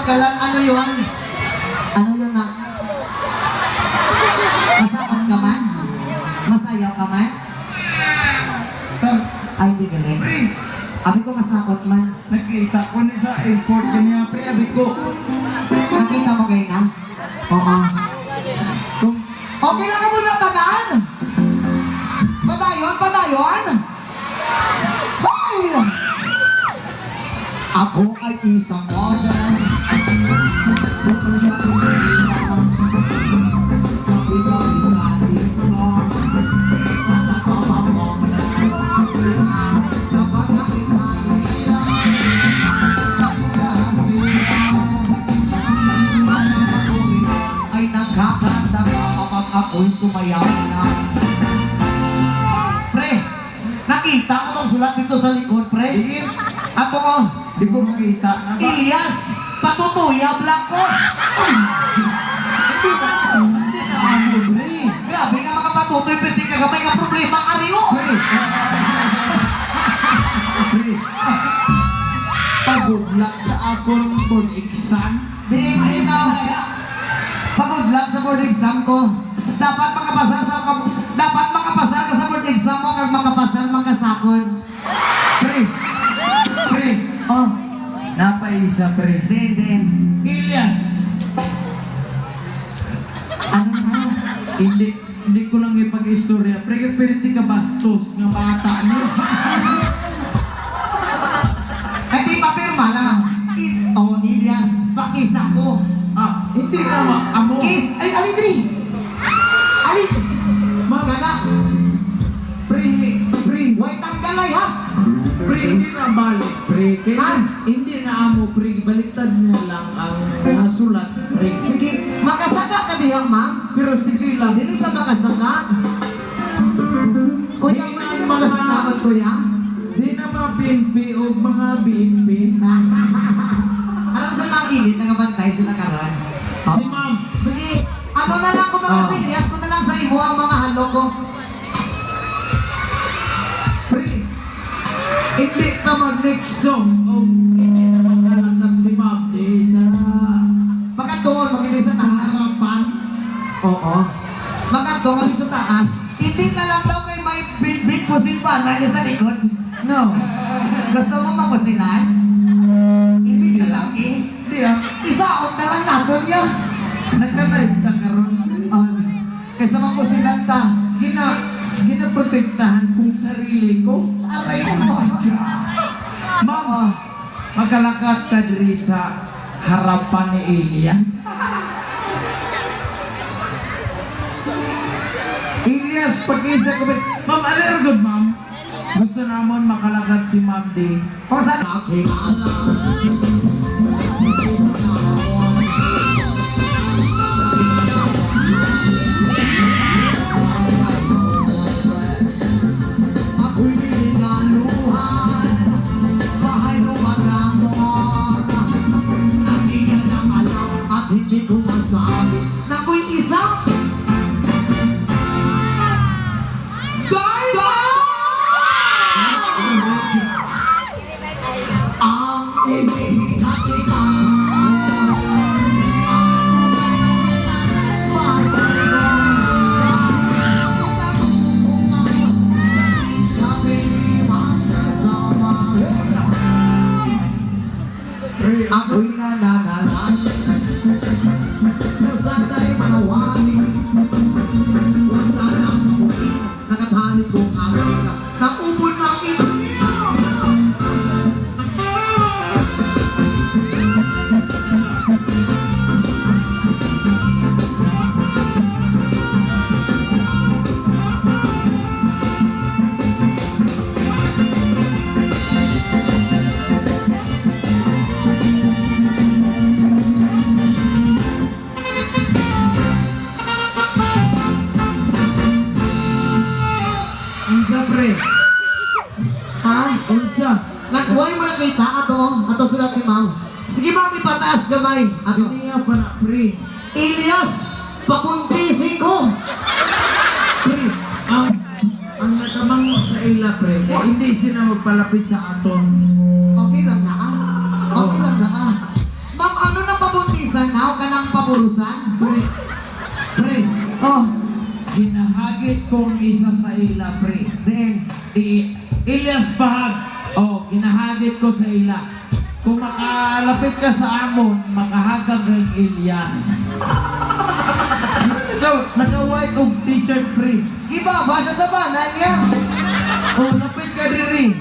Kalan, ano yun? Ano yun na? Masakot ka man? Masayaw ka man? Ay, hindi galing. Pre, Abi ko masakot man. nakita ko ni sa airport kanya, pre, abi ko. Nakita mo kayo na? Oo. Kung Okay lang ka muna kanan! Padayon, padayon! Hoy! Ako ay isang model. Bukal sa pilihan. Sabi ko isa iso. Natatamang model. Sa pagkakita ay nagkakanda kapag ako'y sumayaw na. Pre, nakita mo itong sulat dito sa likod, pre? diin, Ato ko, di ko makita. Ilyas, patutuyab lang ko. Hindi na ako, pre. Grabe nga makapatutoy, pero di ka gamay nga problema, ariyo. Pre. Pre. Pagod lang sa akong board exam. Di na. Pagod lang sa board exam ko. Dapat makapasar ka sa board exam mo kag makapasar makasakon. Pre. Pre. Oh, Napaisa, pre. din. Ilyas. Ano na? Hindi ko lang ipag-istorya. Pre, pero di ka bastos nga bata niyo. Hindi pa pirma lang. Oh, Ilyas, pakisa ko. Ah, hindi nga amo. Kiss! Ay, alidri! Ali! Magana! Pre, Huwag tanggalay, ha? pre, hindi na balik, pre. Kaya Ha? hindi na amo, pre. Baliktad na lang ang nasulat, pre. Sige, makasaka ka diha, ma'am. Pero sige lang. Dili ka makasaka. Kuya, Di pwede na mo makasaka, kuya? Di na mga PNP o mga BNP. Alam sa mga gilid, nangabantay sila karon. Si ma'am. Sige, ano na lang kung mga sinyas ko na lang sa imo ang mga halo ko. Pre, hindi ka mag-next song o hindi na magkalakat si ma'am di sa Magkatoon, magiging sa taas. harapan. Oo. Magkatoon kami sa taas. Hindi na lang daw kay may bit-bit pusin pa na niya sa likod. No. Gusto mo mapusilan? Hindi ka lang eh. Hindi ah. Isaot na lang natin niya. Nagka-live ka karon. Kaysa mapusilan ta. Ginaprotektahan kong sarili ko. Aray mo. Ma'am, magkalakat ka diri sa harapan ni Elias. Elias, pag-isa ko ba? Ma'am, alergod, ma'am. Gusto namon makalakat si Ma'am D. Kung saan? Okay. Ako'y niligaluhan, bahay ko maglamon. Lagi ka lang alam at hindi ko masabi na ako'y isang ang ibigatikan. Ako'y nananalan na sana'y manawali. Huwag sanang muli nakatali kong aking naubod ng ito. Unsa, pre? Ha? Unsa? Nagbuhay mo na kita ato sulat ni ma'am. Sige ma'am, ipataas gamay. Ato. Kaniya pa na, pre. Ilyas, papuntisin ko. Pre, ang nakamangwa sa ila, pre, kaya hindi sila magpalapit sa aton. Okay lang na ah. Okay lang na ah. Ma'am, ano na ba kapurusan? Pre, Oh, ginahagit kong isa sa ila, pre. diin. Ilyas Bahag. Oh, ginahagit ko sa ila. Kung makalapit ka sa amon, makahagag ng Ilyas. Naka-white of t-shirt, pre. Ibaba siya sa banan niya. Oh, lapit ka diri.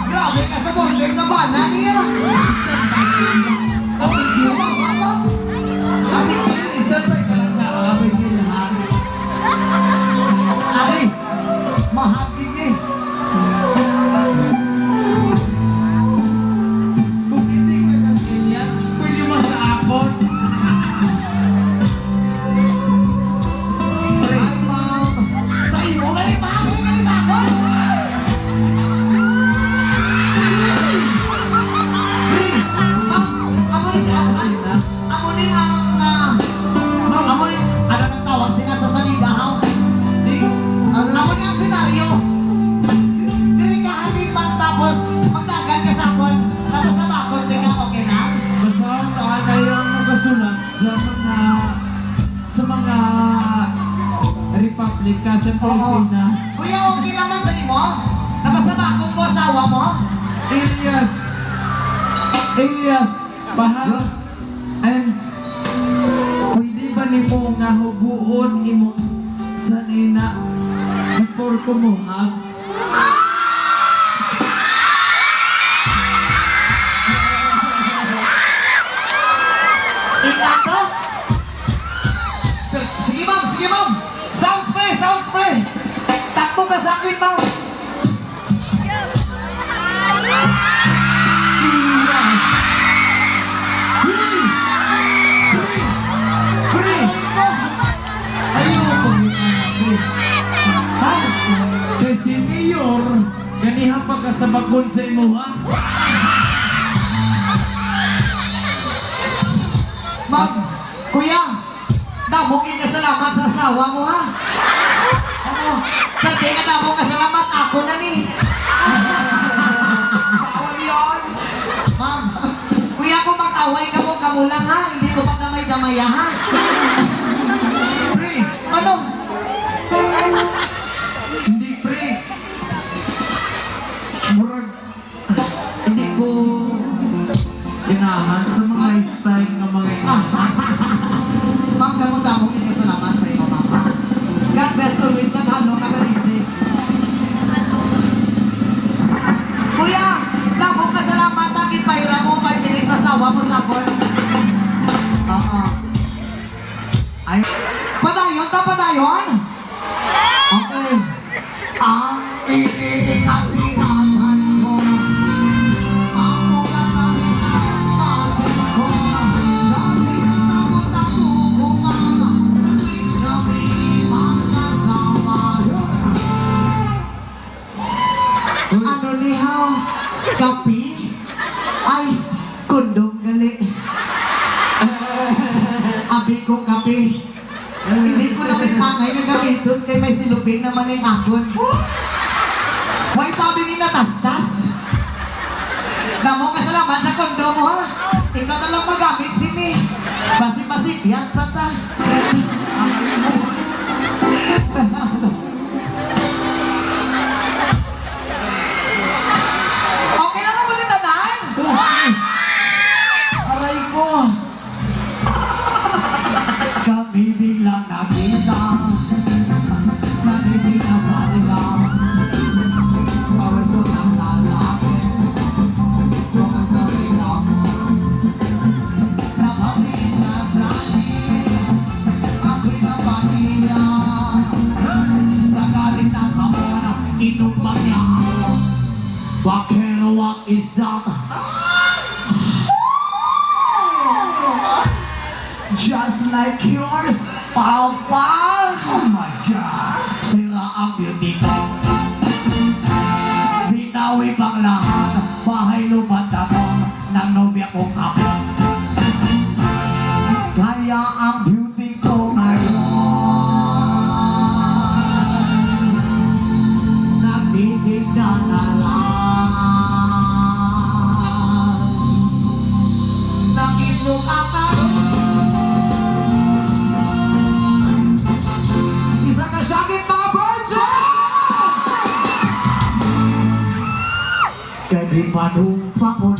Grabe ka sa bordeng na banan niya. Ate Kiel, isa pa ka lang nakakapit nila, ha? Ari, mahagin niya eh. Kung hindi ka ng Ilyas, pwede mo sa akon. Ay, ma'am. Sa imo ka rin, mahagin ka rin sa akin. Ma'am, amo ni siya. Amo ni ang, amo ni, ano nang tawag sila sa saligahaw? Amo ni ang senaryo. Dili ka halipan tapos magdagan ka sa akin. Tapos sa bakod, di ka okay lang? Basta taanay ang nakasulat sa mga republika sa Pilipinas. Kuya, okay naman sa imo? Napasabakot ko asawa mo? Ilyas, Bahag, and pwede ba ni mo nga hubuon imong sanina before kumuhag? Ikato? Sige ma'am, sige ma'am. Sound spray, sound spray. Takbo ka sa akin, ma'am. Ilyas! Pre! Ito. Ayaw ko pre. Ha? Kay si Mayor, ganihan pa ka sa bakon sa imo, ha? Ma'am, kuya, damogin ka salamat sa asawa mo, ha? Ano? Pwede ka damog ka salamat, ako na ni. Bawal yun. Ma'am, kuya, kung mag-away ka mo, kamulang, ha? Hindi mo magdamay-damaya, ha? Pre! Ano? Hindi, pre! Murag, hindi ko ginahan sa mga style ng mga ina. Ma'am, damog-damogin ka salamat sa iyo, ma'am. God bless always, naghalo ka barindi. Kuya, damog ka salamat, tagin paira mo, may pinig sa sawa mo sa akin. Oo. Ay, padayon ta, padayon? Okay. Ang iniingat-ingatan mo, ako lang ang inapasin ko. Dati na tago-tago ko nga, sa tuwing kami magkasama. Ano nihaw? Kapi? Ay, kundong gali. Abi ko kapi. Hindi ko naman tangay na gamiton kay may silupin naman yung akon. Why tabi ni natastas? Namo ka salamat sa kondo mo, ha? Ikaw na lang magamit sini. Basi-basi, yan pata. Okay lang ang magitanan? Aray ko. Kami biglang nakita. Nagising na sa ligaw. Pawesto ng lalaki. Huwag sa ligaw mo. Napapin siya sa akin. Ako'y napaniya. Sa galit ng hamon, inumpag niya ako. What is that? Just like yours, Papa! Oh my God! Sira ang beauty ko. Binawi pang lahat, bahay lupat ako ng nobya kong ako. Kaya ang beauty ko ngayon, nagtitignan na lang. manumpa mo